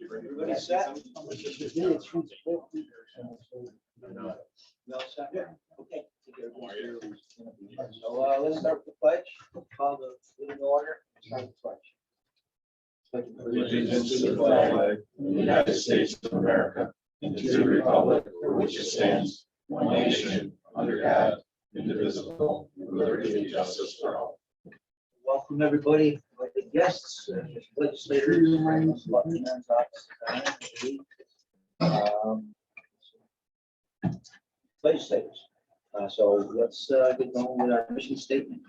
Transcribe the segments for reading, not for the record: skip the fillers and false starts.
Everybody set? No, second? Okay. So let's start with the pledge. Call the meeting order. Start the pledge. Allegiance to the flag of the United States of America and to the republic for which it stands, one nation, under God, indivisible, with liberty and justice for all. Welcome, everybody, the guests, legislators, legislators. So let's get going with our mission statement.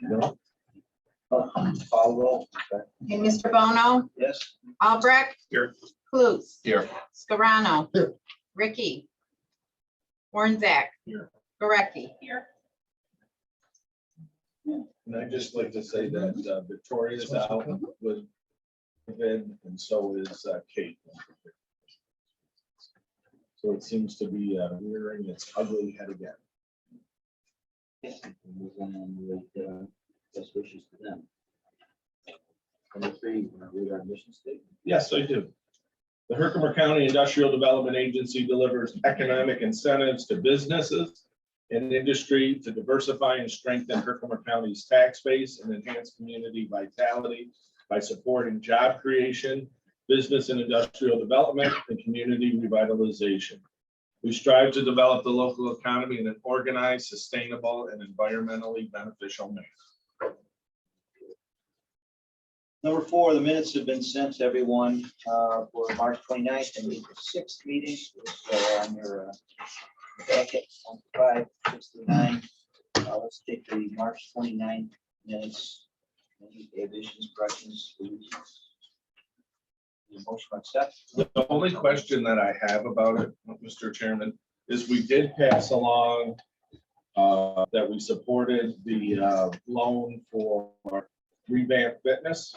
Call roll. Okay, Mr. Bono, Yes. Albrecht. Here. Clues. Here. Scarano. Here. Ricky. Warnzak. Here. Gorecki. Here. And I'd just like to say that Victoria's out with COVID, and so is Kate. So it seems to be rearing its ugly head again. Move on with best wishes to them. Number 3, read our mission statement. Yes, I do. The Herkimer County Industrial Development Agency delivers economic incentives to businesses and industry to diversify and strengthen Herkimer County's tax base and enhance community vitality by supporting job creation, business and industrial development, and community revitalization. We strive to develop the local economy in an organized, sustainable, and environmentally beneficial manner. Number 4, the minutes have been sent to everyone for March 29th and April 6th meetings. On your packet, 569. Let's take the March 29th minutes. Any additions, corrections, deletions? The motion to accept. The only question that I have about it, Mr. Chairman, is we did pass along that we supported the loan for Revamp Fitness.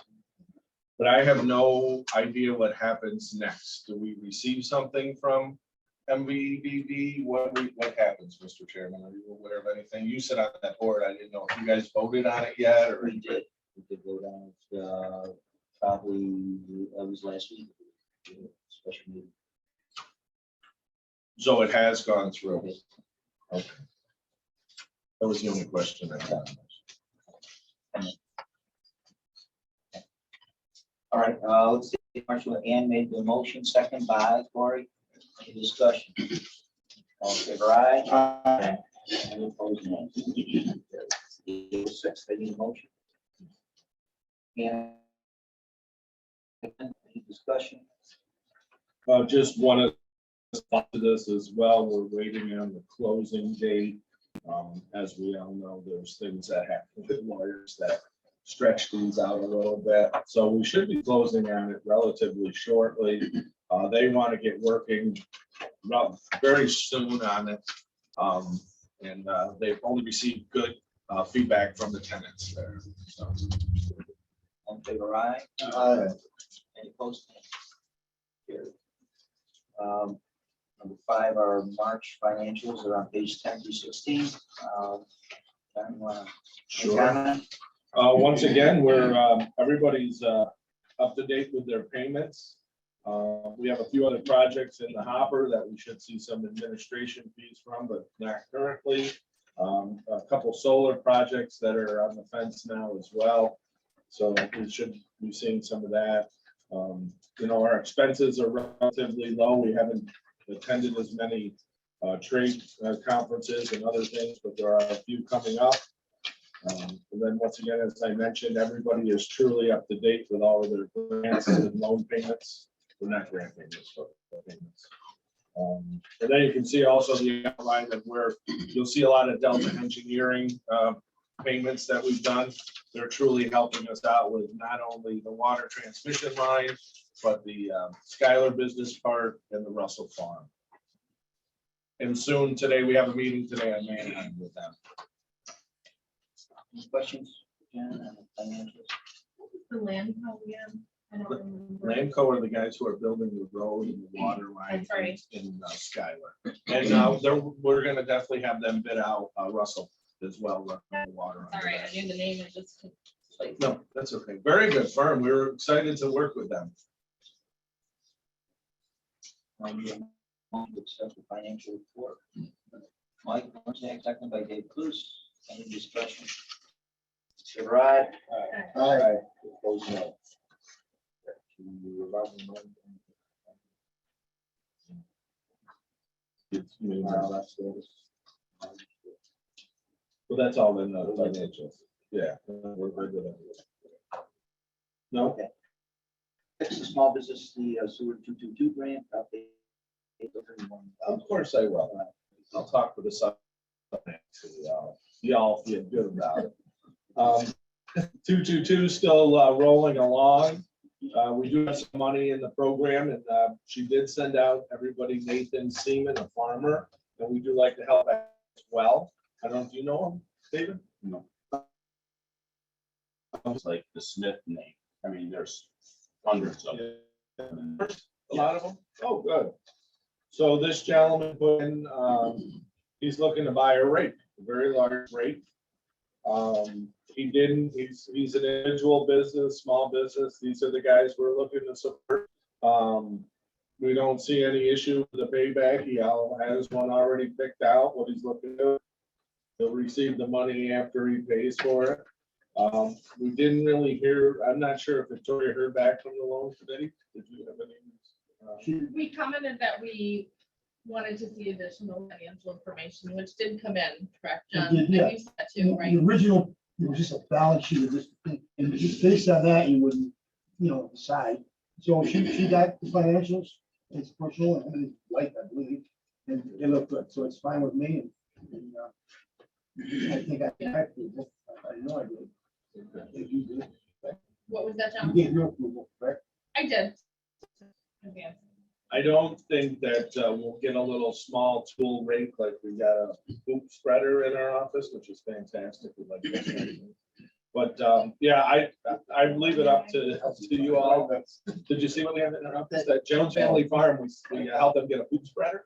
But I have no idea what happens next. Do we receive something from MVBD? What happens, Mr. Chairman? Are you aware of anything? You sit on that board. I didn't know if you guys voted on it yet or. We did vote on it, probably, that was last week. Special meeting. So it has gone through. Okay. That was the only question I had. All right, let's see, Marshall, Ann made the motion, second by Cory. Any discussion? All in favor, aye. Aye. Any opposed, no. 6, they need a motion. And any discussion? Just want to respond to this as well. We're waiting on the closing date. As we all know, there's things that happen with lawyers that stretch these out a little bit. So we should be closing on it relatively shortly. They want to get working very soon on it. And they've only received good feedback from the tenants there. So. All in favor, aye. Any opposed? Carried. Number 5, our March financials are on page 10 through 16. John, you wanna Sure. comment? Once again, we're everybody's up to date with their payments. We have a few other projects in the hopper that we should see some administration fees from, but not currently. A couple solar projects that are on the fence now as well. So we should be seeing some of that. Our expenses are relatively low. We haven't attended as many trade conferences and other things, but there are a few coming up. And then once again, as I mentioned, everybody is truly up to date with all of their grants and loan payments. They're not grant payments, but payments. And then you can see also the outline of where you'll see a lot of Delta Engineering payments that we've done. They're truly helping us out with not only the water transmission line, but the Schuyler Business Park and the Russell Farm. And soon today, we have a meeting today on Manheim with them. Any questions? Jen, on the financials? The land again. I don't remember. Lamco are the guys who are building the road and the water line That's right. in Schuyler. And we're gonna definitely have them bid out Russell as well. The water. All right, I knew the name, it just. No, that's okay. Very good firm. We were excited to work with them. Accept the financial report. Mike, second by Dave Clues. Any discussion? Mr. Rod? Aye. Opposed, no. Well, that's all in the financials. Yeah. We're good with that. No, Okay. Next, the small business, the sewer 222 grant update. of course I will. I'll talk with the sub. Y'all feel good about it. 222 still rolling along. We do have some money in the program, and she did send out everybody Nathan Seaman, a farmer, and we do like to help out as well. I don't know if you know him, David? No. It's like the Smith name. I mean, there's hundreds of them. A lot of them? Oh, good. So this gentleman put in, he's looking to buy a rake, a very large rake. He's an individual business, small business. These are the guys we're looking to support. We don't see any issue with the payback. He has one already picked out, what he's looking to do. He'll receive the money after he pays for it. We didn't really hear, I'm not sure if Victoria heard back from the loan committee. Did you have any? We commented that we wanted to see additional financial information, which did come in, correct, John? It did, yeah. And you said too, right? The original, it was just a balance sheet of this thing, and just based on that, you wouldn't, decide. So she got the financials, it's personal, and it's white, I believe, and they look good, so it's fine with me. And I think I know I did. If you did, What was that, you John? gave your approval, correct? I did. Okay. I don't think that we'll get a little small tool rake like we got a hoop spreader in our office, which is fantastic. We like that. But yeah, I leave it up to you all. Did you see what we have in our office? That Jones Family Farm, we helped them get a hoop spreader.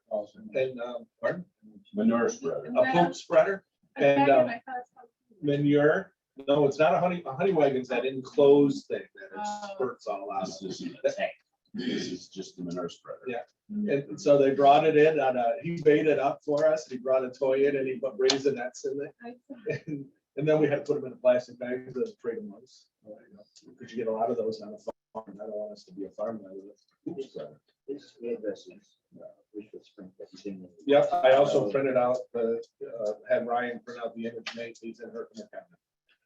And pardon? Manure spreader. A hoop spreader and I thought it's called- manure. No, it's not a honey wagon's that enclosed thing that it spurts all out. This isn't a tank. This is just the manure spreader. Yeah. And so they brought it in on he made it up for us. He brought a toy in and he put raisinets in it. And then we had to put them in a plastic bag to trade them once. Because you get a lot of those on a farm. I don't want us to be a farm. This addresses, Richwood Spring, everything. Yep, I also printed out, had Ryan print out the image, Nate, he's in her cabinet.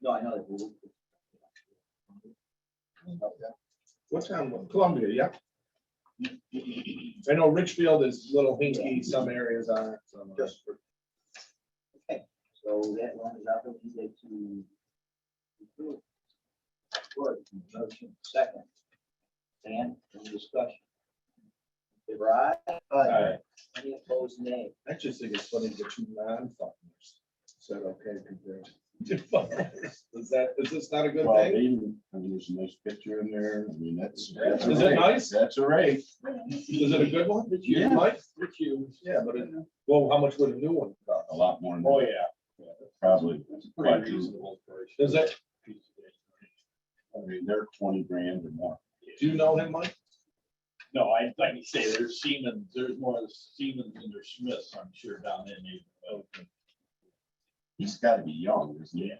No, I know that. What town? Columbia, yeah. I know Richfield is a little hinky, some areas are. Just for. Okay, so that one is out, we need to. approve. Good, motion second. Dan, any discussion? Favor aye? Aye. Any opposed, nay? I just think it's funny that two non-farmers said, okay, compared to farmers. Is this not a good Well, thing? there's a nice picture in there. I mean, that's. Is it nice? That's a rake. Is it a good one? Yeah. Mike? Yeah, but well, how much would a new one cost? A lot more. than Oh, that. yeah. Probably. Pretty reasonable. Is it? I mean, they're 20 grand or more. Do you know him, Mike? No, I like to say there's Siemens, there's more Siemens than there's Smiths, I'm sure, down in the. He's got to be young, isn't he? I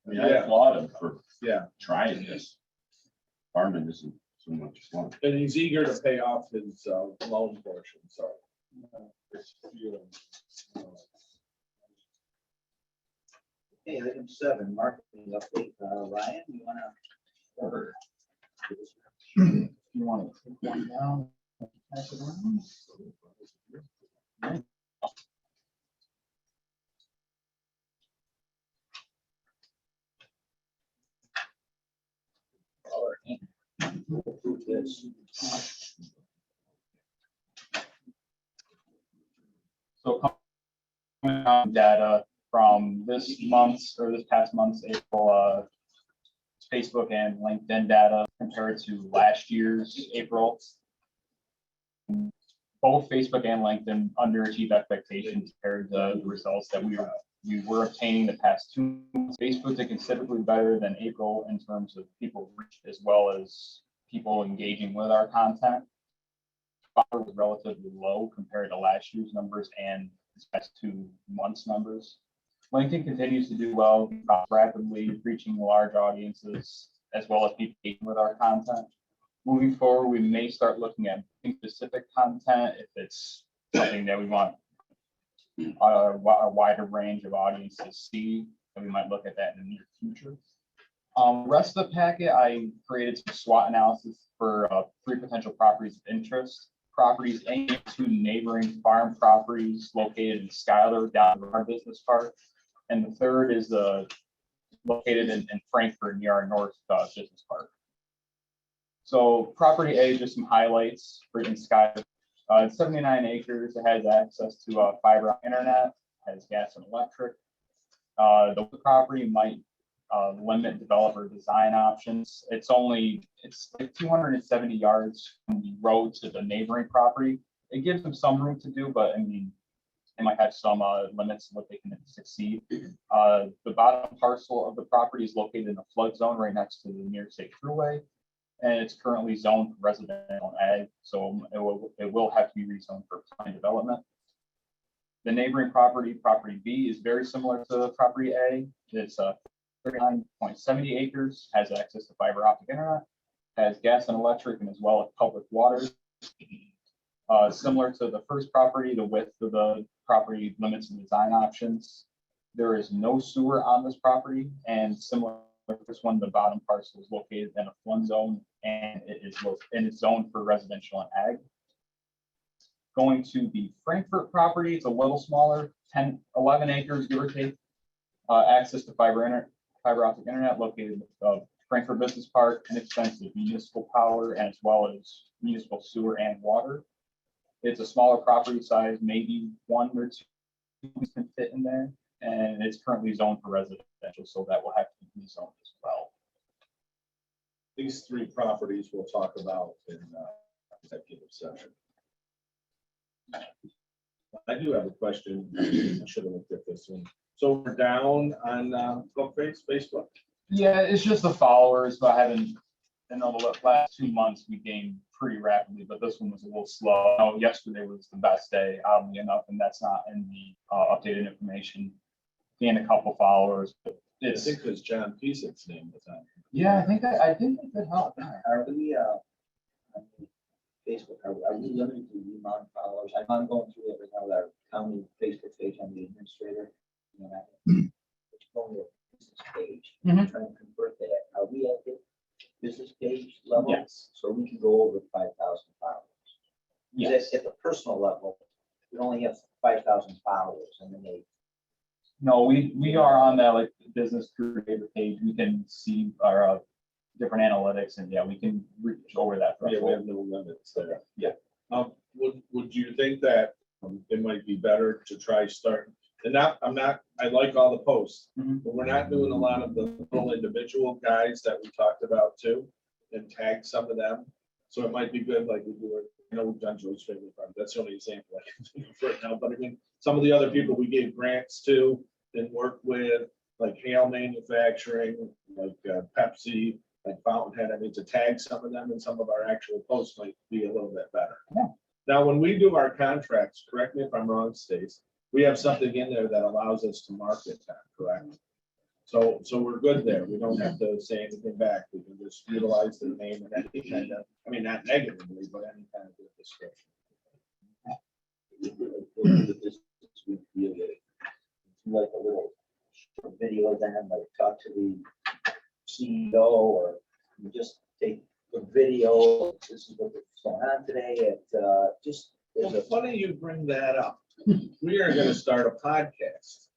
mean, Yeah. I applaud him for Yeah. trying this. Farming isn't so much fun. And he's eager to pay off his loan portion, so. Okay, item 7, marketing update. Ryan, you wanna? You want to take one down? And pass it around? Approve this. So coming on data from this month's or this past month's April, Facebook and LinkedIn data compared to last year's April. Both Facebook and LinkedIn underachieved expectations compared to the results that we were obtaining the past 2 months. Facebook did considerably better than April in terms of people reached as well as people engaging with our content. fire was relatively low compared to last year's numbers and this past 2 months' numbers. LinkedIn continues to do well, rapidly reaching large audiences as well as people engaging with our content. Moving forward, we may start looking at specific content if it's something that we want a wider range of audiences see, and we might look at that in the near future. Rest of the packet, I created some SWOT analysis for 3 potential properties of interest. Properties aimed to neighboring farm properties located in Schuyler down in our business park. And the third is located in Frankfurt near our north business park. So property A, just some highlights for in Schuyler. It's 79 acres. It has access to fiber internet, has gas and electric. The property might limit developer design options. It's like 270 yards from the road to the neighboring property. It gives them some room to do, but I mean, they might have some limits to what they can succeed. The bottom parcel of the property is located in a flood zone right next to the New York State Thruway, and it's currently zoned for residential and ag, so it will have to be rezoned for planned development. The neighboring property, property B, is very similar to property A. It's 39.70 acres, has access to fiber optic internet, has gas and electric, and as well as public water. Similar to the first property, the width of the property limits and design options. There is no sewer on this property, and similar to this one, the bottom parcel is located in a flood zone, and it's zoned for residential and ag. Going to the Frankfurt property, it's a little smaller, 11 acres, give or take. Access to fiber optic internet located in the Frankfurt Business Park, inexpensive municipal power, and as well as municipal sewer and water. It's a smaller property size, maybe 1 or 2 can fit in there, and it's currently zoned for residential, so that will have to be rezoned as well. These 3 properties we'll talk about in executive session. I do have a question. I should have looked at this one. So we're down on Facebook? Yeah, it's just the followers, but I haven't, in the last 2 months, we gained pretty rapidly, but this one was a little slow. Oh, yesterday was the best day, oddly enough, and that's not in the updated information. Gained a couple followers, but I it's, think because John Pease's name was on. yeah, I think that could help. Are we, on Facebook, are we limited to the amount of followers? I'm going through it right now with our county Facebook page on the administrator. You know, it's going to a business page, Mhm. trying to convert that. Are we at the business page level? Yes. So we can go over 5,000 followers. Yes. At the personal level, we only have 5,000 followers, and then they. No, we are on that like business creator page. We can see our different analytics, and yeah, we can reach over that Yeah, we threshold. have no limits there. Yeah. Would you think that it might be better to try starting? And I like all the posts, Mhm. but we're not doing a lot of the little individual guys that we talked about too, and tag some of them. So it might be good, like we do, I know we've done Joe's Family Farm, that's the only example I can think of right now, but I mean, some of the other people we gave grants to and worked with, like Hale Manufacturing, like Pepsi, like Fountainhead, I mean, to tag some of them in some of our actual posts might be a little bit better. Yeah. Now, when we do our contracts, correct me if I'm wrong, Stace, we have something in there that allows us to market that, correct? So we're good there. We don't have to say anything back. We can just utilize the name and any kind of, I mean, not negatively, but any kind of description. Like a little short video of them, like talk to the CEO, or you just take the video, this is what's going on today, just. Well, funny you bring that up. We are gonna start a podcast.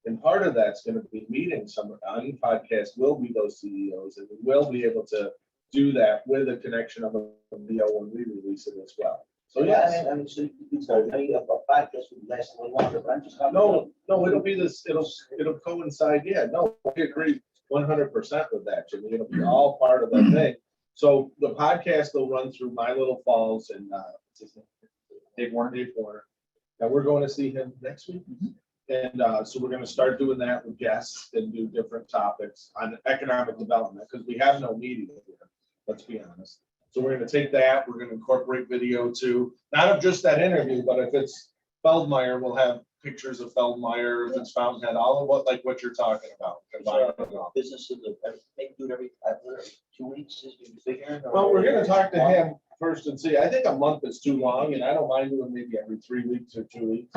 And part of that's gonna be meeting some, on the podcast will be those CEOs, and we will be able to do that with a connection of a video when we release it as well. So yes, I mean, so maybe a podcast would last a little longer, but I'm just. no, it'll be this, it'll coincide, yeah, no, I agree 100% with that, Jimmy. It'll be all part of the thing. So the podcast will run through My Little Falls and Dave Warner. And we're going to see him next week. And so we're gonna start doing that with guests and do different topics on economic development, because we have no media here, let's be honest. So we're gonna take that, we're gonna incorporate video too, not of just that interview, but if it's Feldmeyer, we'll have pictures of Feldmeyer, if it's Fountainhead, all of what, like what you're talking about. combine it all. Businesses that make do it every 2 weeks is you figuring? or- Well, we're gonna talk to him first and see. I think a month is too long, and I don't mind doing maybe every 3 weeks or 2 weeks.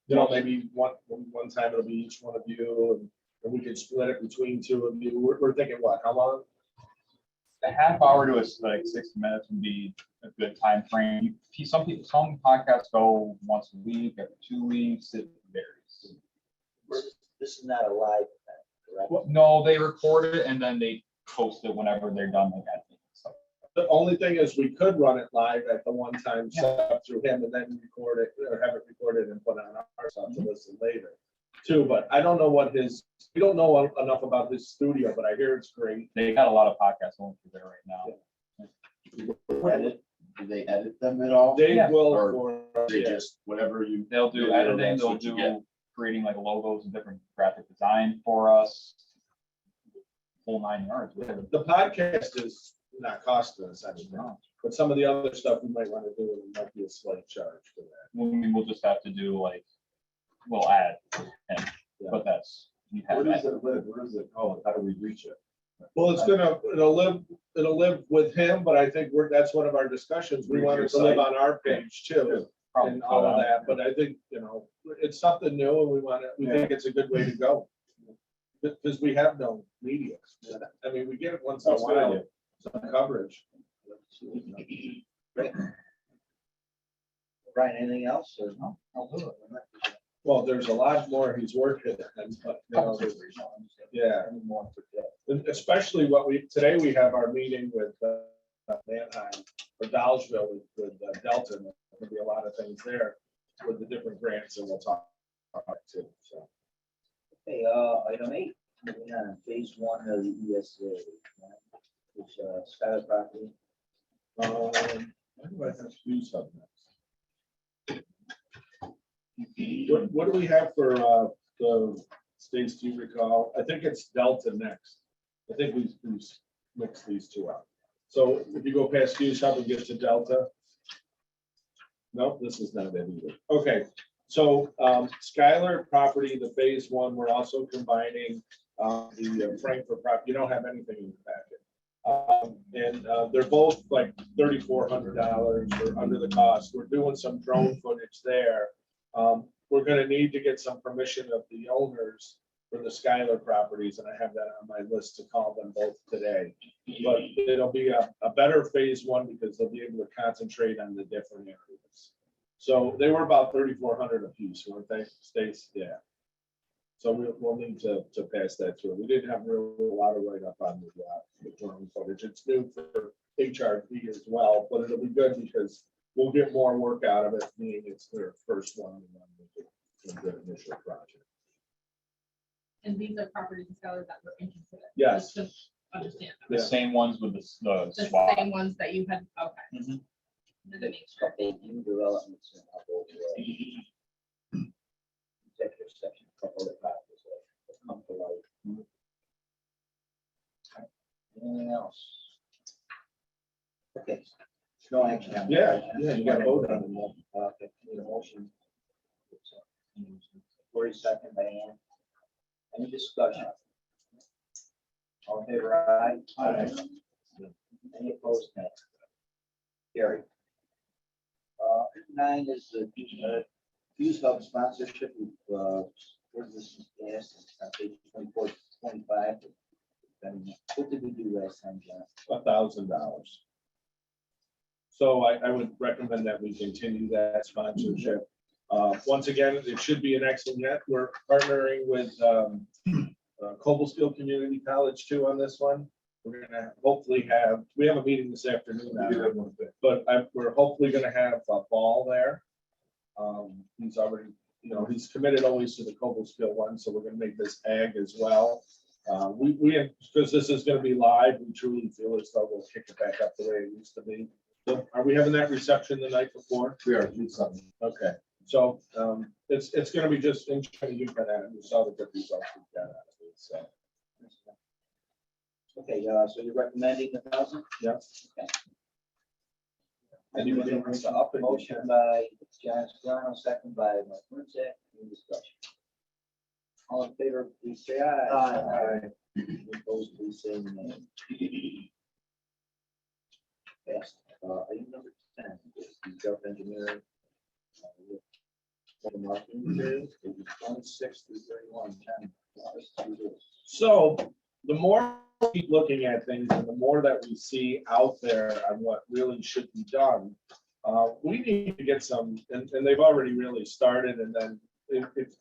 You know, maybe one time it'll be each one of you, and we could split it between two of you. We're thinking what, how long? A half hour to like 60 minutes would be a good time frame. Some people, some podcasts go once a week, every 2 weeks, it varies. This is not a live event, correct? Well, no, they record it and then they post it whenever they're done like that. So, The only thing is we could run it live at the one time stuff through him and then record it or have it recorded and put on our stuff to listen later too. But I don't know what we don't know enough about his studio, but I hear it's great. They got a lot of podcasts going through there right now. Edit, do they edit them at all? They Yeah. will, Or They yeah. just, whatever you. They'll do Yeah, editing, that's they'll what you get. do creating like logos and different graphic design for us. Whole 9 yards. whatever. The podcast is not costing us anything, but some of the other stuff we might want to do, it might be a slight charge for that. We'll just have to do like, we'll add, but that's. you have Where does that. it live? Where does it go? How do we reach it? Well, it'll live with him, but I think that's one of our discussions. We want it to live on our page too. Probably And all of cut out. that, but I think, it's something new and we think it's a good way to go. Because we have no media. I mean, we get it once in a That's a good while, idea. some coverage. Great. Brian, anything else or no? I'll do it. Well, there's a lot more he's working on, but, yeah. And especially today we have our meeting with Manheim or Dolgeville with Delta. There'll be a lot of things there with the different grants and we'll talk about it too, so. Okay, item 8, moving on, phase 1 of the ESA. Which, Skylar property. Why do I have to do something next? What do we have for the states, do you recall? I think it's Delta next. I think we mixed these two up. So if you go past Hughes Hub and get to Delta. Nope, this is not it either. Okay, so Skylar property, the phase 1, we're also combining the Frankfurt property. You don't have anything in the packet. And they're both like $3,400 or under the cost. We're doing some drone footage there. We're gonna need to get some permission of the owners for the Skylar properties, and I have that on my list to call them both today. But it'll be a better phase 1 because they'll be able to concentrate on the different areas. So they were about $3,400 a piece, weren't they, Stace? Yeah. So we'll need to pass that through. We didn't have really a lot of write-up on the drone footage. It's new for HRP as well, but it'll be good because we'll get more work out of it, being it's their first one and then the initial project. And these are properties and sellers that were interested. Yes. Just to understand. The same ones with the The swap. same ones that you had, okay. Mhm. Wanted to make sure. Okay, new developments in Humboldt, executive section, couple of factors that come to light. Anything else? Okay, no action. on that. Yeah, you gotta vote on it. Okay, need a motion. Corey, second by Ann. Any discussion? All in favor, aye? Aye. Any opposed, nay? Carry. 9 is the Fuse Hub sponsorship. Where's this? Yes, it's on page 24, 25. And what did we do last time, John? $1,000. So I would recommend that we continue that sponsorship. Once again, it should be an excellent net. We're partnering with Cobblestone Community College too on this one. We're gonna hopefully we have a meeting this afternoon, but we're hopefully gonna have a ball there. He's already, he's committed always to the Cobblestone one, so we're gonna make this ag as well. Because this is gonna be live, we truly feel as though we'll kick it back up the way it used to be. So are we having that reception the night before? We are, do something. Okay, so it's gonna be just interesting. You can add, you saw the good results we got out of it, so. Okay, so you're recommending 1,000? Yeah. Okay. Anybody wants to up it? Motion by John Scarno, second by Mike Munzak. Any discussion? All in favor, please say aye. Aye. Any opposed, please say nay. Passed. Item number 10, is the Gulf Engineering. For the marketing materials, pages 26 through 31, 10. Let's do this. So the more we keep looking at things and the more that we see out there on what really should be done, we need to get some, and they've already really started, and then if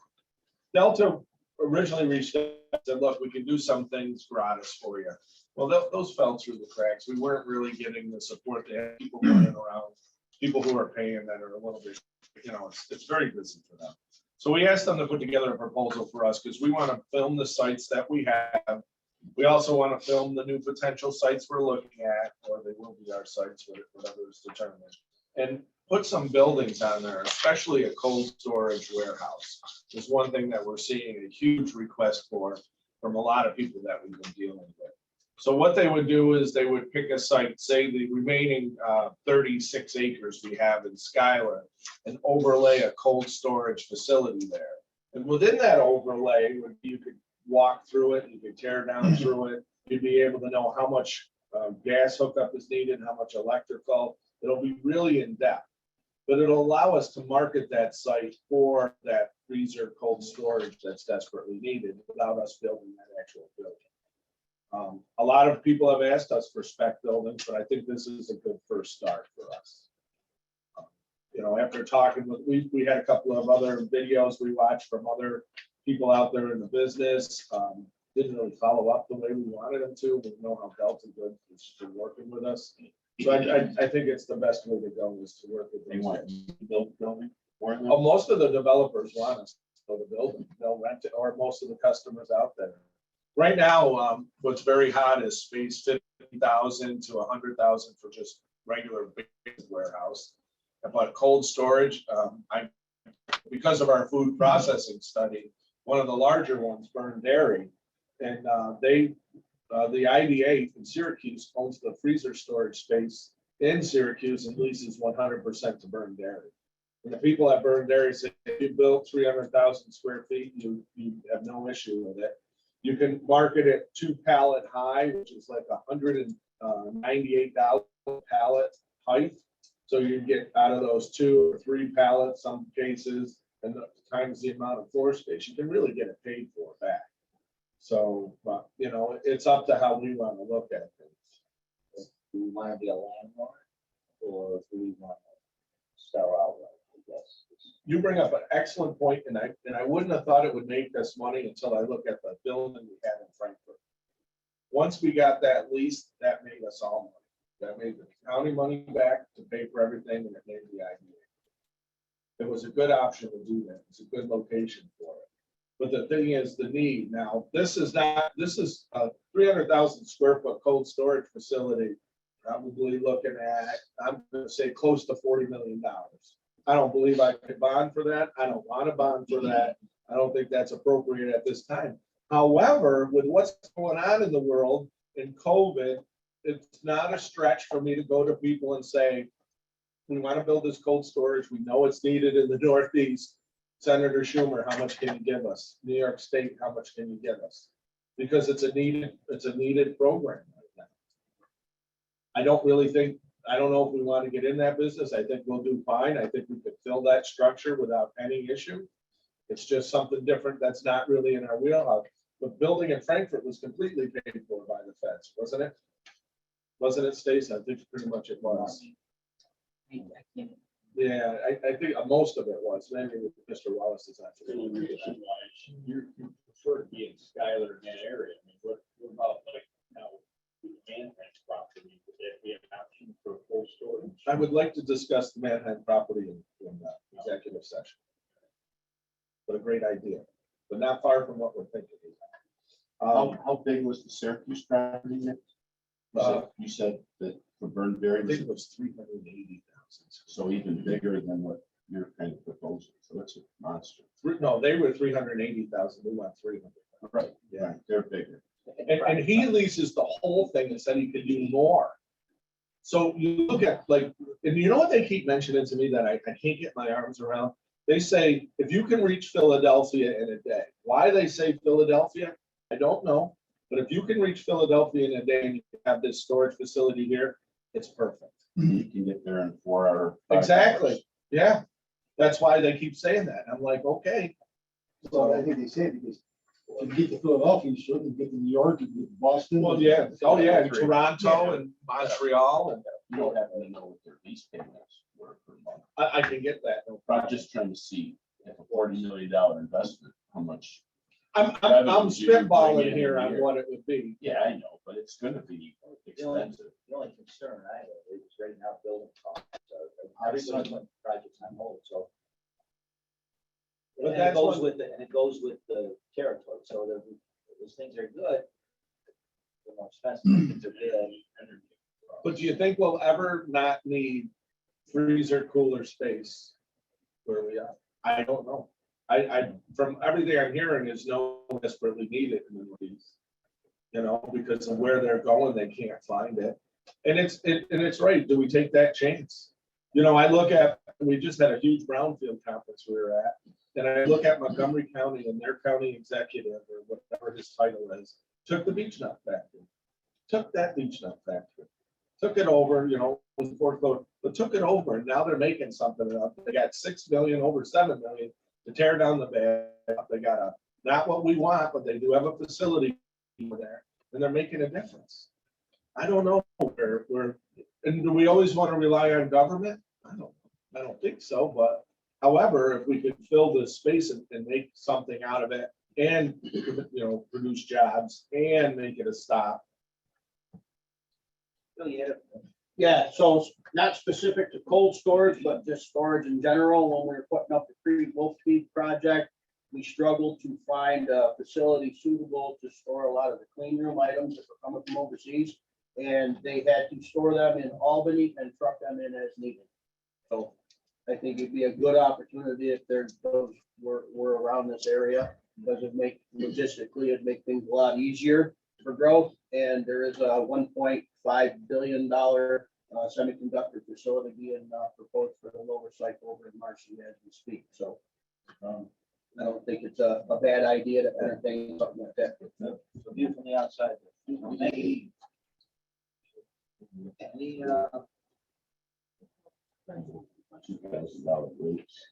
Delta originally reached out and said, look, we can do some things gratis for you. Well, those fell through the cracks. We weren't really getting the support. They had people running around, people who are paying that are a little bit, it's very busy for them. So we asked them to put together a proposal for us because we want to film the sites that we have. We also want to film the new potential sites we're looking at, or they will be our sites, whatever is determined. And put some buildings on there, especially a cold storage warehouse. Is one thing that we're seeing a huge request for from a lot of people that we've been dealing with. So what they would do is they would pick a site, say the remaining 36 acres we have in Schuyler, and overlay a cold storage facility there. And within that overlay, you could walk through it, you could tear down through it, you'd be able to know how much gas hookup is needed, how much electrical. It'll be really in depth, but it'll allow us to market that site for that freezer cold storage that's desperately needed without us building that actual building. A lot of people have asked us for spec buildings, but I think this is a good first start for us. After talking with, we had a couple of other videos we watched from other people out there in the business. Didn't really follow up the way we wanted them to. We know how Delta good has been working with us. So I think it's the best way to go is to work with They them. want to build the building for them. Oh, most of the developers want us to build a building. They'll rent it, or most of the customers out there. Right now, what's very hot is space 50,000 to 100,000 for just regular big warehouse. But cold storage, because of our food processing study, one of the larger ones, Burn Dairy, and the IDA in Syracuse owns the freezer storage space in Syracuse and leases 100% to Burn Dairy. And the people at Burn Dairy say, if you build 300,000 square feet, you have no issue with it. You can market it 2 pallet high, which is like 198,000 pallet height. So you get out of those 2 or 3 pallets, some cases, and times the amount of floor space, you can really get it paid for back. So, it's up to how we want to look at things. Do we want to be a landlord or do we want to sell outright, I guess? You bring up an excellent point, and I wouldn't have thought it would make us money until I look at the building we had in Frankfurt. Once we got that lease, that made us all money. That made the county money back to pay for everything, and it made the idea. It was a good option to do that. It's a good location for it. But the thing is the need. Now, this is a 300,000 square foot cold storage facility, probably looking at, I'm going to say close to $40 million. I don't believe I could bond for that. I don't want to bond for that. I don't think that's appropriate at this time. However, with what's going on in the world in COVID, it's not a stretch for me to go to people and say, we want to build this cold storage. We know it's needed in the Northeast. Senator Schumer, how much can you give us? New York State, how much can you give us? Because it's a needed program right now. I don't know if we want to get in that business. I think we'll do fine. I think we could fill that structure without any issue. It's just something different that's not really in our wheelhouse. But building in Frankfurt was completely paid for by the feds, wasn't it? Wasn't it, Stacy? I think pretty much it was. Yeah, I think most of it was. Maybe Mr. Wallace is not. The only reason why you prefer to be in Schuyler in that area. I mean, what about like now the Manhattan property? Would that be an option for cold storage? I would like to discuss the Manhattan property in executive session. What a great idea, but not far from what we're thinking. How big was the Syracuse property? You said that for Burn I Dairy, think it was 380,000. so even bigger than what you're kind of proposing. So that's a monster. No, they were 380,000. We want 300. Right. Yeah. Right, they're bigger. And he leases the whole thing and said he could do more. So you look at like, and you know what they keep mentioning to me that I can't get my arms around? They say, if you can reach Philadelphia in a day, why they say Philadelphia, I don't know. But if you can reach Philadelphia in a day and you have this storage facility here, it's perfect. You can get there in 4 hours. Exactly, yeah. That's why they keep saying that. I'm like, okay. So I think they say it because to get to Philadelphia, you should get to New York, you get to Boston. Well, yeah, oh, yeah, and Toronto and Montreal, and You don't happen to know what their lease payments were per month. I can get that. No I'm problem. just trying to see if a $40 million investment, how much, I'm revenue you bring spitballing in here a on year. what it would be. yeah, I know, but it's gonna be expensive. The only concern I have is right now building costs. Everybody's putting projects on hold, so. But And it that's goes what- with the, and it goes with the territory, so those things are good. They're more expensive, things are good. But do you think we'll ever not need freezer cooler space where we are? I don't know. From everything I'm hearing is no desperately needed in the Northeast. You know, because of where they're going, they can't find it. And it's right. Do we take that chance? You know, I look at, we just had a huge brownfield conference we were at. And I look at Montgomery County and their county executive or whatever his title is, took the beach nut factory. Took that beach nut factory. Took it over, you know, was foreclosed, but took it over and now they're making something up. They got 6 million, over 7 million to tear down the bed. They got a, not what we want, but they do have a facility there and they're making a difference. I don't know where we're, and do we always want to rely on government? I don't think so, but however, if we could fill this space and make something out of it and, you know, produce jobs and make it a stop. So you had Yeah, so it's not specific to cold storage, but just storage in general. When we were putting up the Creed Wolf Feed project, we struggled to find a facility suitable to store a lot of the clean room items that were coming from overseas. And they had to store them in Albany and truck them in as needed. So I think it'd be a good opportunity if there's those were around this area, because it'd make logistically, it'd make things a lot easier for growth. And there is a $1.5 billion semiconductor facility being proposed for the lower site over in Marcy as we speak. So I don't think it's a bad idea to entertain something like that. a view from the outside. Any, $2,000 rates.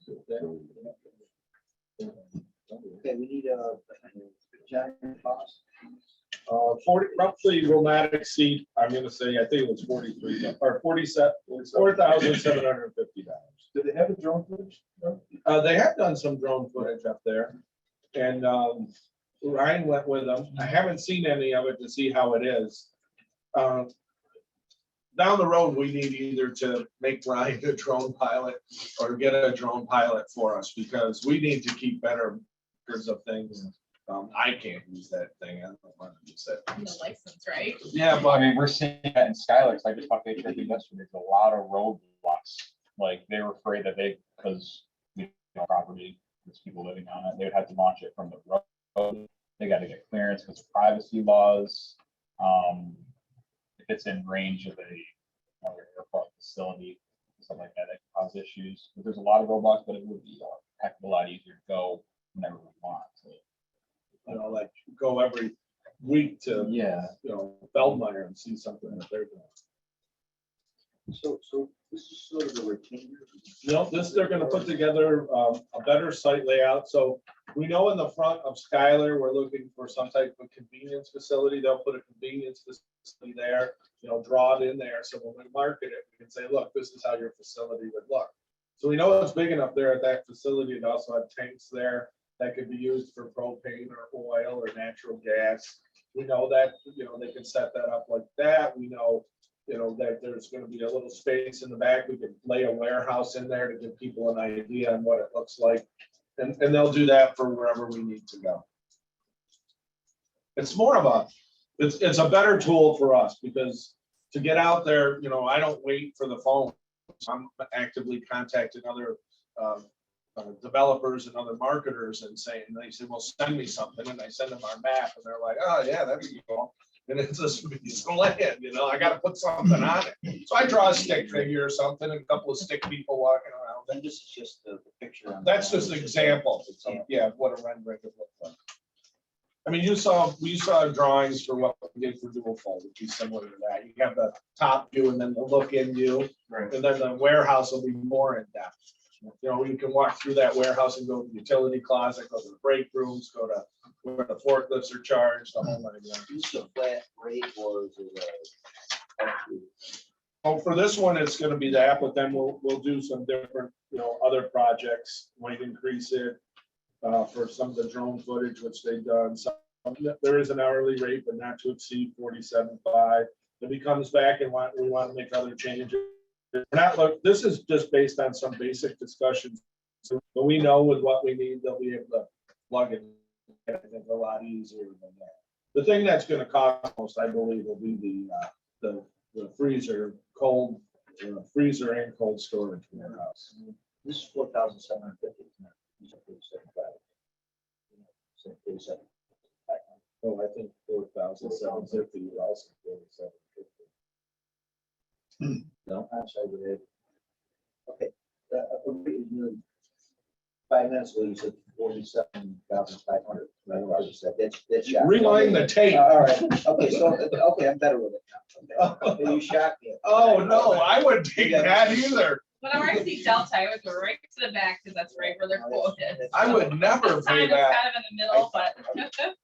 okay, we need a John cost. 40, roughly will not exceed, I'm gonna say, I think it was 43, or 47, $4,750. Do they have a drone footage? They have done some drone footage up there. And Ryan went with them. I haven't seen any of it to see how it is. Down the road, we need either to make Ryan a drone pilot or get a drone pilot for us, because we need to keep better records of things. I can't use that thing. I don't want to use that. No license, right? Yeah, Well, I but mean, we're seeing that in Skylar, 'cause I just talked to HR yesterday, there's a lot of roadblocks. Like, they were afraid that because we own property, there's people living on it, they would have to launch it from the road. They got to get clearance because of privacy laws. If it's in range of another airport facility, something like that, that can cause issues. But there's a lot of roadblocks, but it would be a heck of a lot easier to go whenever we want. So, you know, like go every week to, yeah. you know, Feldmeyer and see something that they're doing. So this is sort of a retainer. No, this, they're gonna put together a better site layout. So we know in the front of Skylar, we're looking for some type of convenience facility. They'll put a convenience facility there, you know, draw it in there. So when we market it, we can say, look, this is how your facility would look. So we know it's big enough there at that facility. It also have tanks there that could be used for propane or oil or natural gas. We know that, you know, they can set that up like that. We know, you know, that there's gonna be a little space in the back. We could lay a warehouse in there to give people an idea on what it looks like. And they'll do that for wherever we need to go. It's more of a, it's a better tool for us, because to get out there, you know, I don't wait for the phone. I'm actively contacting other developers and other marketers and saying, they say, well, send me something, and I send them our map, and they're like, oh yeah, that'd be cool. and it's just a piece of land, you know, I gotta put something on it. So I draw a stick figure or something, and a couple of stick people walking around. Then this is just the picture. on the That's plan, just an which is example, example. yeah, of what a rendering would look like. I mean, we saw drawings for what we did for dual fold, would be similar to that. You have the top view and then the look-in view, Right. and then the warehouse will be more in depth. You know, you can walk through that warehouse and go to the utility closet, go to the break rooms, go to where the forklifts are charged, the whole nine yards. Is it a flat rate or is it up to- Oh, for this one, it's gonna be that, but then we'll do some different, you know, other projects, might increase it. For some of the drone footage, which they've done, there is an hourly rate, but not to exceed 47.5. If he comes back and we want to make other changes. We're not, look, this is just based on some basic discussions. So, but we know with what we need, they'll be able to plug it. I think a lot easier than that. The thing that's gonna cost most, I believe, will be the freezer, cold, freezer and cold storage warehouse. This is 4,750. Oh, I think 4,750 also 4,750. No, I'm sorry, go ahead. Okay. 5 minutes ago, you said 47,500. That's shocking. Rewind the tape. All right, okay, so, okay, I'm better with it now. Okay. You shocked me. Oh, no, I wouldn't take that either. Whenever I see Delta, I would go right to the back because that's right where they're quoted. I would never This pay time it's that. kind of in the middle, but.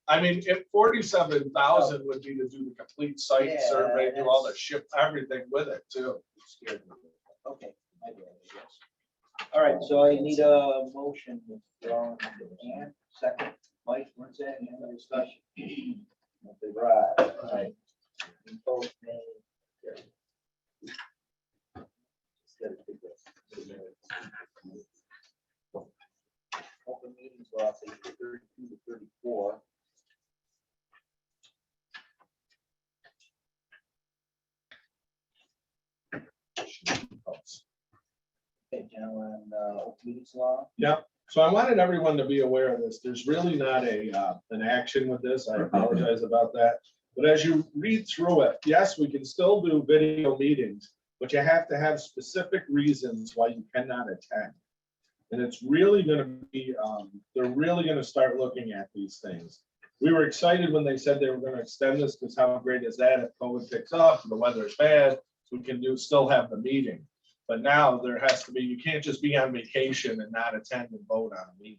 I mean, if 47,000 would be to do the complete site Yeah, survey, do all the ship, everything with it too. Scared me. Okay. I get it, yes. All right, so I need a motion. And second, Mike, what's that? Any other discussion? Okay, right, all right. Opposed, nay, carried. Open meetings law, page 32 to 34. Okay, gentlemen, open meetings law. So I wanted everyone to be aware of this. There's really not an action with this. I apologize about that. But as you read through it, yes, we can still do video meetings, but you have to have specific reasons why you cannot attend. And it's really gonna be, they're really gonna start looking at these things. We were excited when they said they were gonna extend this, because how great is that if COVID picks up, the weather is bad, we can still have the meeting. But now there has to be, you can't just be on vacation and not attend and vote on a meeting.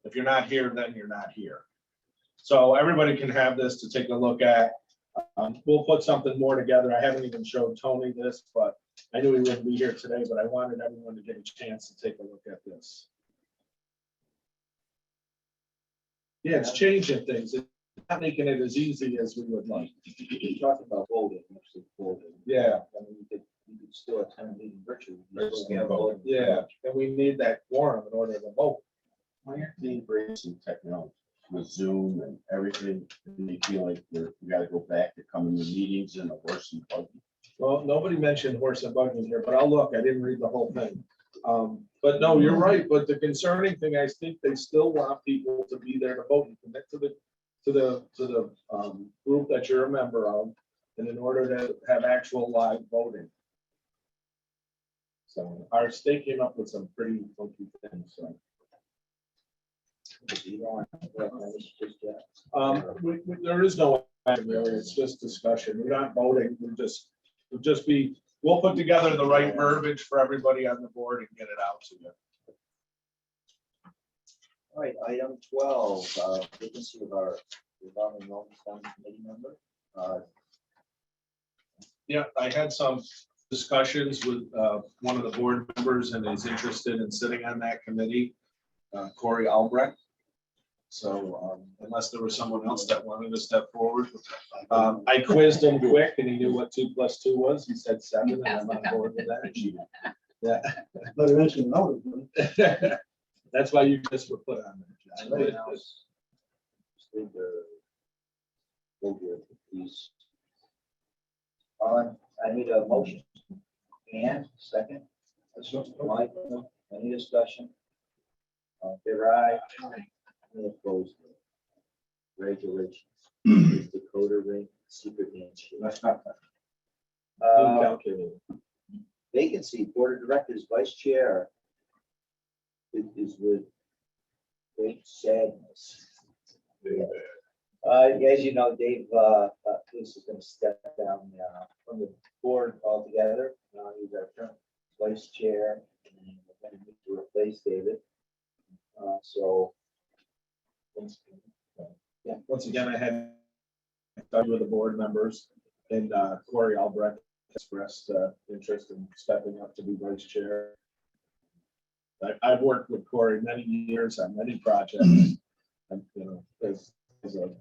If you're not here, then you're not here. So everybody can have this to take a look at. We'll put something more together. I haven't even showed Tony this, but I knew he wouldn't be here today, but I wanted everyone to get a chance to take a look at this. Yeah, it's changing things. It's not making it as easy as we would like. You're talking about voting, actually voting. Yeah. I mean, you could still attend a meeting virtually. Yeah, and we need that quorum in order to vote. Why aren't they embracing technology with Zoom and everything? And they feel like we gotta go back to coming to meetings and a horse and buggy. Well, nobody mentioned horse and buggy here, but I'll look. I didn't read the whole thing. But no, you're right. But the concerning thing, I think they still want people to be there to vote and commit to the group that you're a member of, and in order to have actual live voting. So our state came up with some pretty funky things, so. You don't want to, it's just, There is no action really, it's just discussion. We're not voting, we'll put together the right verbiage for everybody on the board and get it out to you. all right, item 12, vacancy of our revolving loan fund committee member. Yeah, I had some discussions with one of the board members and is interested in sitting on that committee, Corey Albrecht. So unless there was someone else that wanted to step forward, I quizzed him quick and he knew what 2 + 2 was. He said 7 and I'm on board with that. Yeah. But eventually, no. That's why you just were put on I there. know now it's- still the- go here, please. I need a motion. And second, Mike, any discussion? Favor aye. Any opposed? Congratulations. Dakota Ray. Secret handshake. Good Uh, calculator. Vacancy, Board of Directors, Vice Chair. It is with great sadness. As you know, Dave, Bruce is gonna step down, from the board altogether. He's our current vice chair, and we're gonna need to replace David. So. Yeah, Once again, I had talked with the board members, and Corey Albrecht expressed interest in stepping up to be vice chair. I've worked with Corey many years on many projects, and, as a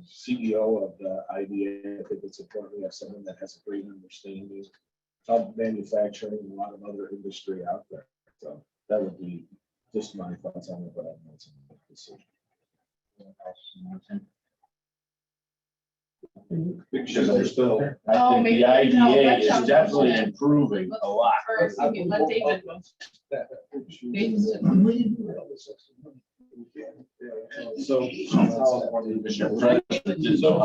CEO of the IDA, I think it's important to have someone that has a great understanding of manufacturing and a lot of other industry out there. So that would be just my thoughts on it, but I'm not saying that decision. Misunderstood. I Oh, think maybe the we can have a IDA workshop is definitely on it. improving a lot. Or, excuse me, let David go. David's just- So So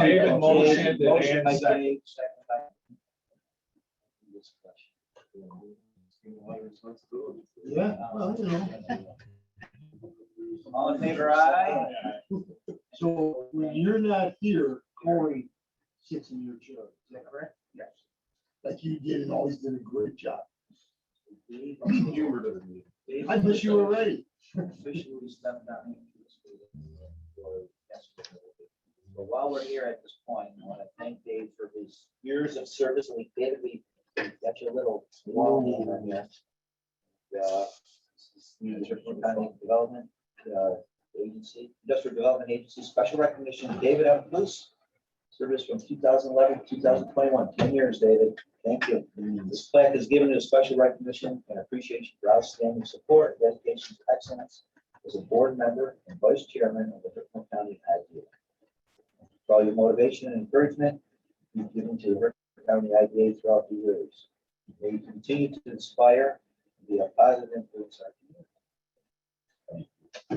David motioned Motion and by second. Dave, second by. Yeah, well, All in favor, aye? So when you're not here, Corey sits in your chair, is that correct? Yes. Like you did and always did a great job. I wish you were ready. Officially stepped down. But while we're here at this point, I want to thank Dave for his years of service. And we got you a little wall name on here. Economic Development Agency, Industrial Development Agency, special recognition, David M. Luce. Service from 2011 to 2021, 10 years, David. Thank you. This plaque is given as a special recognition and appreciation for outstanding support, dedication to excellence as a board member and vice chairman of the Herkimer County IDA. For all your motivation and encouragement you've given to the Herkimer County IDA throughout the years. May you continue to inspire and be a positive influence on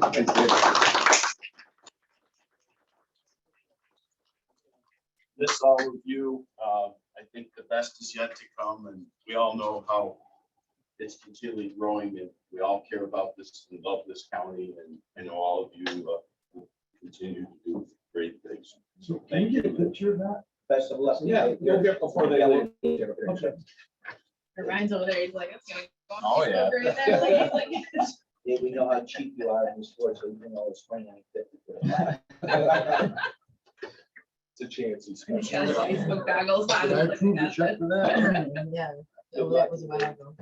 our community. This all review, I think the best is yet to come, and we all know how it's continually growing, and we all care about this and love this county, and I know all of you will continue to do great things. So can you get a picture of that? Best of luck. Yeah, you'll get before they leave. Okay. Ryan's over there, he's like, it's gonna. Oh, yeah. Over there, like, like- Yeah, we know how cheap you are in this sport, so you know it's $29.50. It's a chance. He's He's got his Facebook goggles on. Did I he's approve looking the at check it. for that? Yeah, so that was a while ago.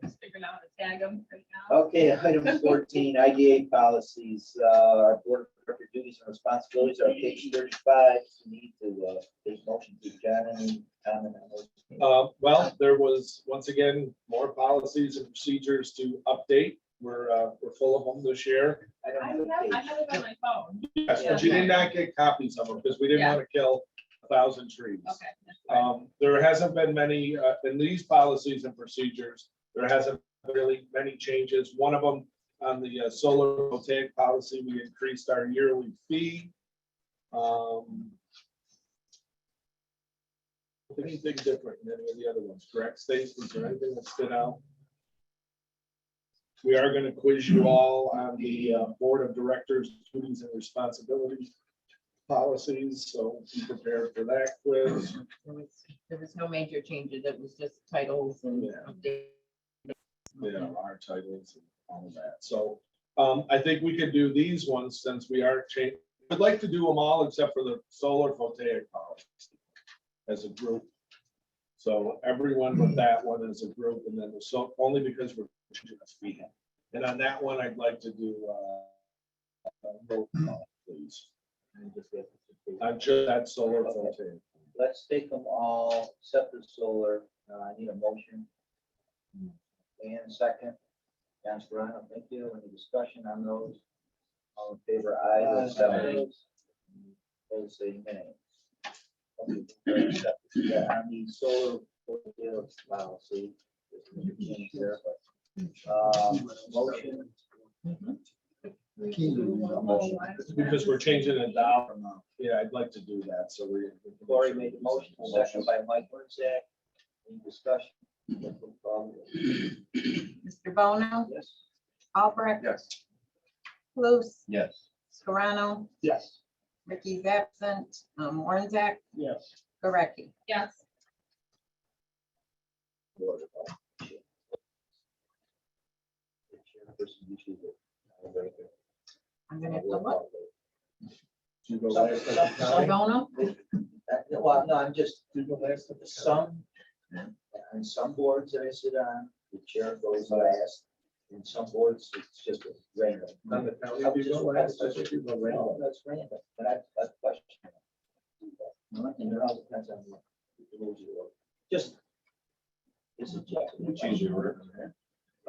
Just figuring out how to tag him right now. Okay, item 14, IDA policies, our board of director duties and responsibilities are on page 35. You need to take motion to John, any comment on those? Well, there was, once again, more policies and procedures to update. We're full of them this year. I don't I have have, the I page. have it on my phone. Yes, but you did not get copies of them because we didn't Yeah. want to kill 1,000 trees. Okay. that's fine. There hasn't been many, in these policies and procedures, there hasn't really many changes. One of them on the solar voltaic policy, we increased our yearly fee. Anything different than any of the other ones, correct, Stace? Was there anything that stood out? We are going to quiz you all on the board of directors' duties and responsibilities policies, so be prepared for that quiz. There was no major changes, it was just titles and Yeah. updates. Our titles and all of that. So I think we could do these ones since we are changing. I'd like to do them all except for the solar voltaic policy as a group. So everyone but that one as a group, and then only because we're changing the fee. And on that one, I'd like to do roll call, please. On just that solar voltaic. Let's take them all, except the solar. I need a motion. And a second. John Sperano, thank you. Any discussion on those? All in favor, aye. Those seven. Opposed, say nay. Okay, yeah, on the solar policy. there's no change there, but, Motion. Because we're changing the dollar amount. Yeah, I'd like to do that, so we. Lori made the motion, second by Mike Wenzak. Any discussion? Mr. Bono, Yes. Albrecht, Yes. Luce, Yes. Scarano, Yes. Ricky's absent, Warnzak, Yes. Gurecki. Yes. I'm gonna have to look. You go Some- last, some- County? Mr. Bono, Well, no, I'm just, some, on some boards that I sit on, the chair goes last. In some boards, it's just random. On the county, you go last, I think you go No, random. that's random, but that's question. And it all depends on what the rules you work. Just. It's a check. You change your order.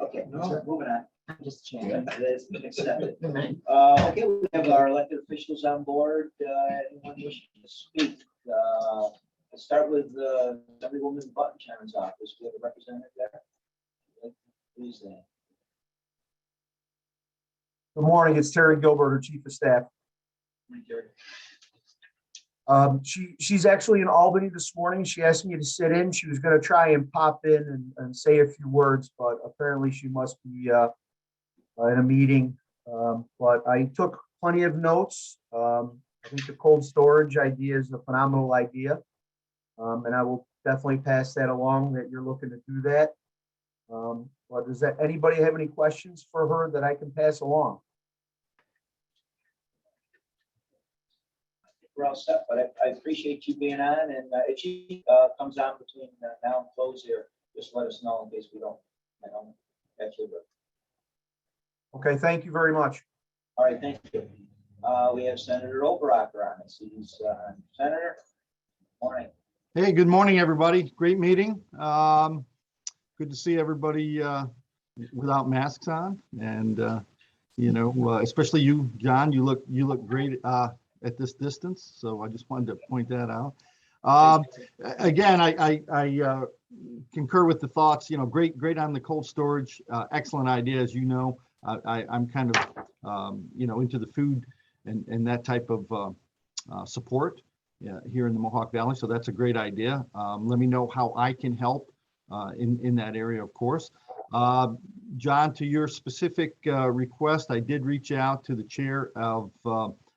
Okay, No. moving on. I'm just checking. That's been accepted. Right. Okay, we have our elected officials on board. Anyone wishing to speak? Let's start with Assemblywoman Buttonchairman's office. We have a representative there. Please, then. Good morning, it's Terry Gilbert, Chief of Staff. She's actually in Albany this morning. She asked me to sit in. She was gonna try and pop in and say a few words, but apparently she must be in a meeting. But I took plenty of notes. I think the cold storage idea is a phenomenal idea. And I will definitely pass that along that you're looking to do that. But does anybody have any questions for her that I can pass along? We're all set, but I appreciate you being on, and if she comes on between now and close here, just let us know in case we don't, catch you. But Okay, thank you very much. all right, thank you. We have Senator Oberacker on this. He's Senator. Morning. Hey, good morning, everybody. Great meeting. Good to see everybody without masks on, and especially you, John. You look great at this distance. So I just wanted to point that out. Again, I concur with the thoughts. Great on the cold storage. Excellent idea, as you know. I'm kind of into the food and that type of support here in the Mohawk Valley. So that's a great idea. Let me know how I can help in that area, of course. John, to your specific request, I did reach out to the chair of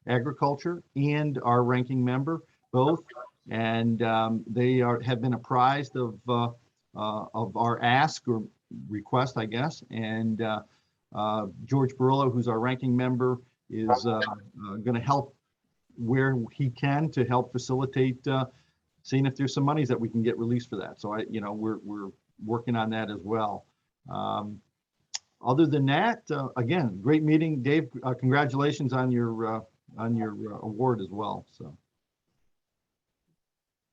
agriculture and our ranking member, both, and they have been apprised of our ask or request, I guess. And George Barillo, who's our ranking member, is going to help where he can to help facilitate seeing if there's some monies that we can get released for that. So we're working on that as well. Other than that, again, great meeting, Dave. Congratulations on your award as well. So.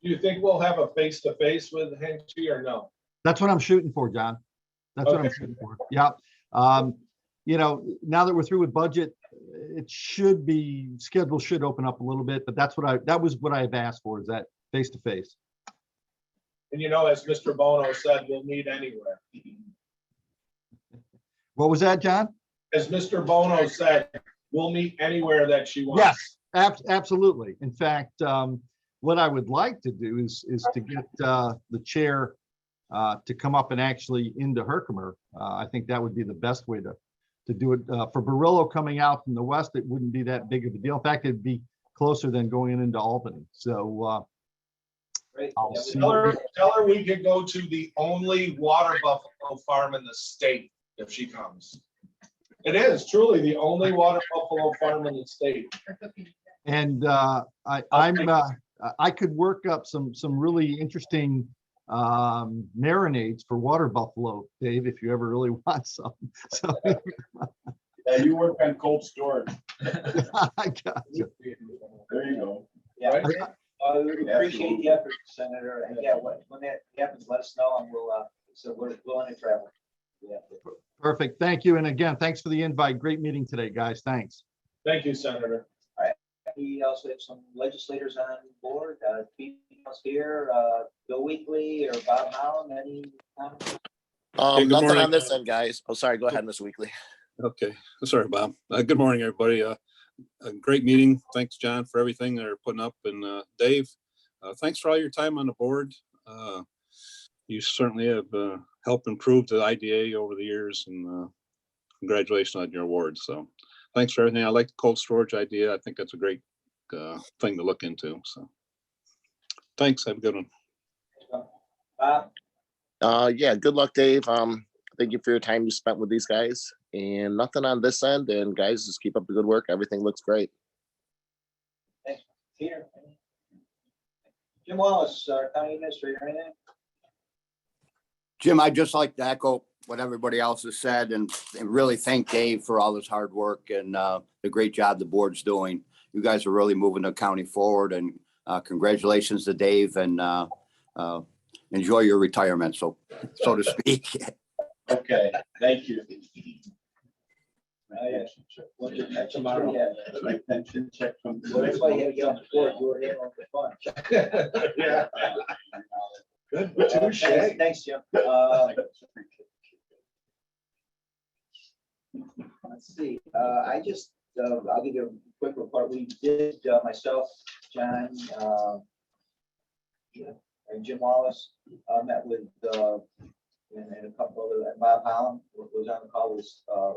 Do you think we'll have a face-to-face with Henchy or no? That's what I'm shooting for, John. That's what I'm shooting for. Yeah. Now that we're through with budget, it should be schedule should open up a little bit, but that was what I've asked for, is that face-to-face. And as Mr. Bono said, we'll meet anywhere. What was that, John? As Mr. Bono said, we'll meet anywhere that she wants. Yes, absolutely. In fact, what I would like to do is to get the chair to come up and actually into Herkimer. I think that would be the best way to do it. For Barillo coming out from the west, it wouldn't be that big of a deal. In fact, it'd be closer than going into Albany. So Great. I'll Yeah, see. Tell her we could go to the only water buffalo farm in the state if she comes. It is truly the only water buffalo farm in the state. And I could work up some really interesting marinades for water buffalo, Dave, if you ever really want some. So You work on cold storage. I got you. There you go. Yeah, we appreciate the effort, Senator. And yeah, when that happens, let us know, and we're willing to travel. Yeah. Perfect. Thank you. And again, thanks for the invite. Great meeting today, guys. Thanks. Thank you, Senator. We also have some legislators on board. Pete was here, Bill Weekly or Bob Howland. Any comments? Hey, good Nothing morning. on this end, guys. Oh, sorry. Go ahead, Ms. Weekly. Okay, sorry, Bob. Good morning, everybody. A great meeting. Thanks, John, for everything they're putting up, and Dave, thanks for all your time on the board. You certainly have helped improve the IDA over the years, and congratulations on your award. So thanks for everything. I like the cold storage idea. I think that's a great thing to look into. So thanks. Have a good one. Yeah, good luck, Dave. Thank you for your time you spent with these guys. And nothing on this end. And guys, just keep up the good work. Everything looks great. Thanks, Peter. Jim Wallace, our county administrator, anything? Jim, I'd just like to echo what everybody else has said and really thank Dave for all his hard work and the great job the board's doing. You guys are really moving the county forward, and congratulations to Dave, and enjoy your retirement, so to speak. Okay, thank you. Tomorrow. Pension check from. Well, that's why you had to get on the board. You were here on the fun. Yeah. Good. Thanks, Jim. Let's see, I just, I'll give you a quick report. We did, myself, John, and Jim Wallace, met with, and a couple other, and Bob Holland was on the call with,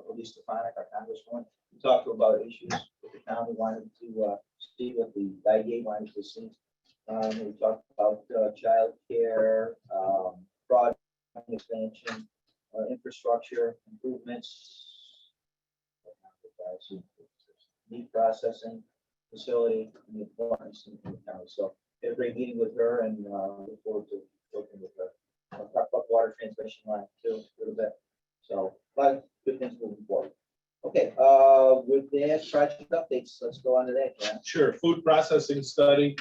Elise Stefanik, our congresswoman. We talked about issues with the town. We wanted to, see what the IDA wanted to see. We talked about, childcare, broad expansion, infrastructure improvements, meat processing facility, and the importance in the county. So we had a great meeting with her, and look forward to working with her. I'll talk about water transmission line too, a little bit. So a lot of good things moving forward. Okay, with that, project updates, let's go on to that, John. Sure, food processing study.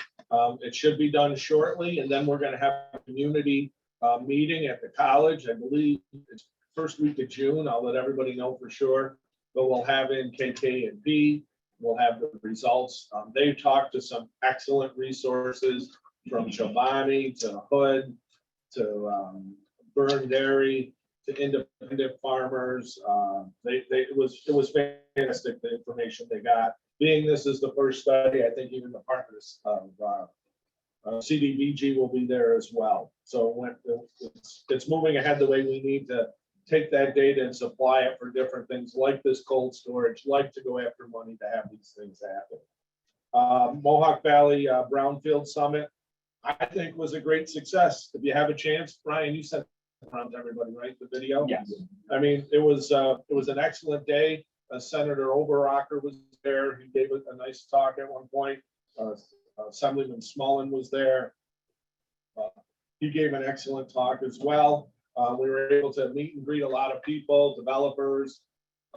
It should be done shortly, and then we're gonna have a community meeting at the college. I believe it's first week of June. I'll let everybody know for sure. But we'll have in KK&P. We'll have the results. They've talked to some excellent resources from Chobani to Hood to Burn Dairy to independent farmers. It was fantastic, the information they got. Being this is the first study, I think even the partners of CDBG will be there as well. So it's moving ahead the way we need to take that data and supply it for different things like this cold storage, like to go after money to have these things happen. Mohawk Valley Brownfield Summit, I think was a great success. If you have a chance, Brian, you sent it around to everybody, right? The video? Yes. I mean, it was an excellent day. Senator Overrocker was there. He gave a nice talk at one point. Assemblyman Smullen was there. He gave an excellent talk as well. We were able to meet and greet a lot of people, developers,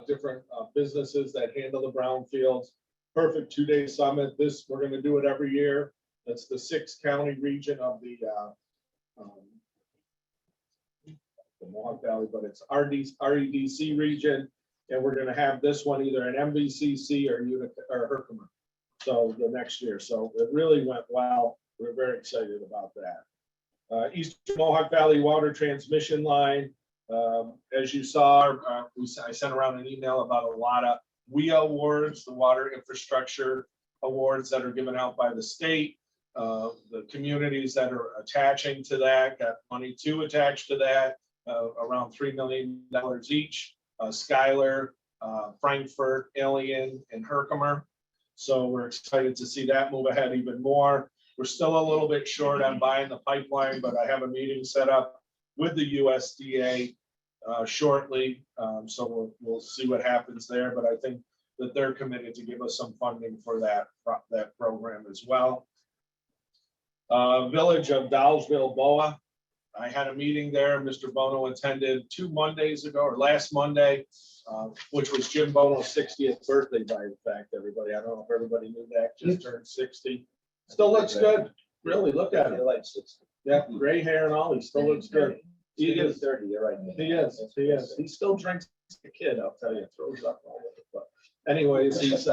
different businesses that handle the brownfields. Perfect 2-day summit. We're going to do it every year. That's the 6-county region of the Mohawk Valley, but it's REDC region. And we're going to have this one either at MVCC or Herkimer. So the next year. So it really went well. We're very excited about that. Eastern Mohawk Valley Water Transmission Line. As you saw, I sent around an email about a lot of WIA awards, the Water Infrastructure Awards that are given out by the state. The communities that are attaching to that got money to attach to that, around $3 million each. Schuyler, Frankfurt, Alien, and Herkimer. So we're excited to see that move ahead even more. We're still a little bit short on buying the pipeline, but I have a meeting set up with the USDA shortly. So we'll see what happens there, but I think that they're committed to give us some funding for that program as well. Village of Dowsville, Boa. I had a meeting there. Mr. Bono attended 2 Mondays ago, or last Monday, which was Jim Bono's 60th birthday, by the fact, everybody. I don't know if everybody knew that, just turned 60. Still looks good. Really, look at it. Like 60. Yeah, gray hair and all, he still looks good. He is 30, you're right. He is. He still drinks like a kid, I'll tell you, throws up all over. But anyways, he's,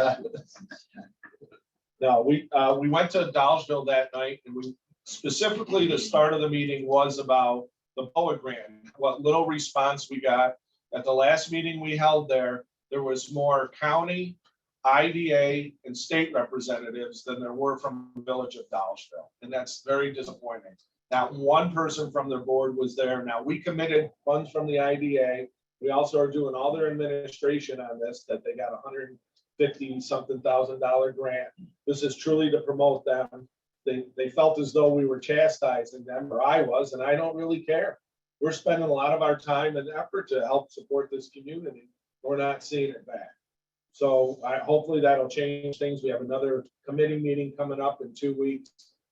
no, we went to Dowsville that night, and we specifically, the start of the meeting was about the BOA grant, what little response we got. At the last meeting we held there, there was more county, IDA, and state representatives than there were from the village of Dollarville. And that's very disappointing. Not one person from their board was there. Now, we committed funds from the IDA. We also are doing all their administration on this, that they got $150-something-thousand grant. This is truly to promote them. They felt as though we were chastising them, or I was, and I don't really care. We're spending a lot of our time and effort to help support this community. We're not seeing it back. So hopefully that'll change things. We have another committee meeting coming up in 2 weeks.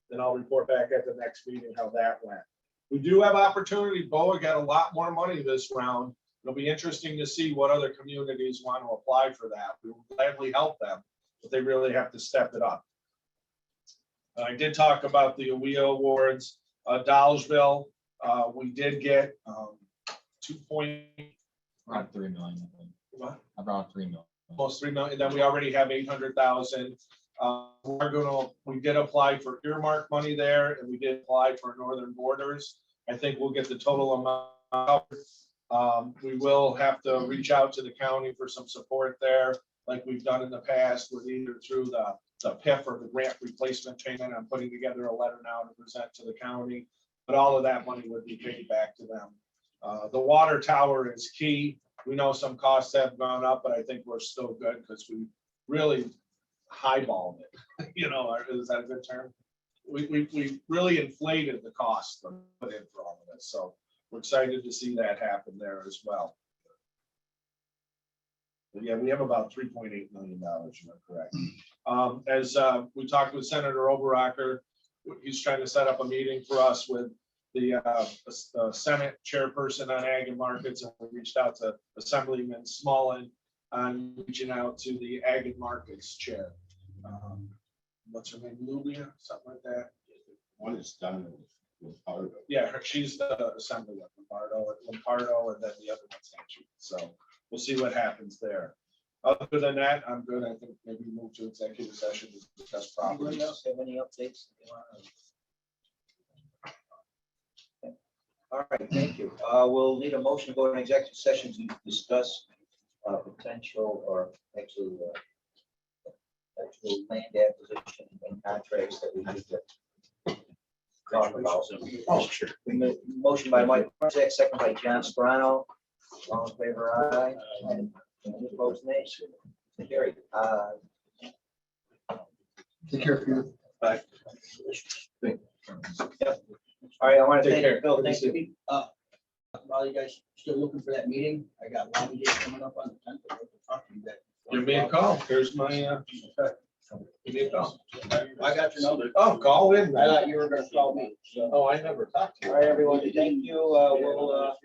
Then I'll report back at the next meeting how that went. We do have opportunity. BOA got a lot more money this round. It'll be interesting to see what other communities want to apply for that. We will gladly help them, but they really have to step it up. I did talk about the AWEA awards. Dollarville, we did get 2 Around 3 million. I think. what? Around 3 million. Almost 3 million. Then we already have 800,000. We did apply for earmark money there, and we did apply for Northern Borders. I think we'll get the total amount. We will have to reach out to the county for some support there, like we've done in the past, with either through the PIF or the grant replacement payment. I'm putting together a letter now to present to the county, but all of that money would be paid back to them. The water tower is key. We know some costs have gone up, but I think we're still good because we really highballed it. You know, is that a good term? We really inflated the cost to put in for all of this. So we're excited to see that happen there as well. But yeah, we have about $3.8 million, you are correct. As we talked with Senator Oberacker, he's trying to set up a meeting for us with the Senate chairperson on ag and markets, and we reached out to Assemblyman Smolin on reaching out to the ag and markets chair. What's her name, Lulia, something like that? One is done with part of it. Yeah, she's the Assemblyman Lombardo, and then the other one's not she. So we'll see what happens there. Other than that, I'm good. I think maybe move to executive session to discuss property. Anybody else have any updates? All right, thank you. We'll need a motion to go into executive session to discuss potential or actual land acquisition and contracts that we need to talk about. Motion by Mike Marzak, second by John Sperano. All in favor, aye. And any opposed, nay. Carried. Take care of you. Bye. Yep. All right, I want to Take thank care. you, Bill. Thank you. While you guys still looking for that meeting, I got one day coming up on the 10th. I'd like to talk to you guys. Give me a call. Here's my, give me a call. I got your number. Oh, call in. I thought you were gonna call me, so. Oh, I never talked to All you. right, everyone, thank you. We'll, I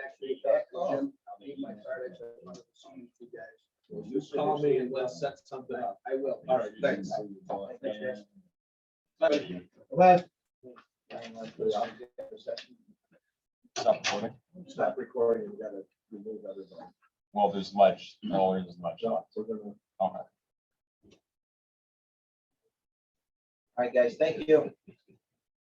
actually talked to Jim. I'll leave my card. I said, I wanted to see you guys. Just call me and let's set something up. I will. All right, thanks. But Stop recording. Stop recording. We gotta remove everybody. Well, there's ledge. No, there's ledge. No, we're gonna. Okay. all right, guys, thank you.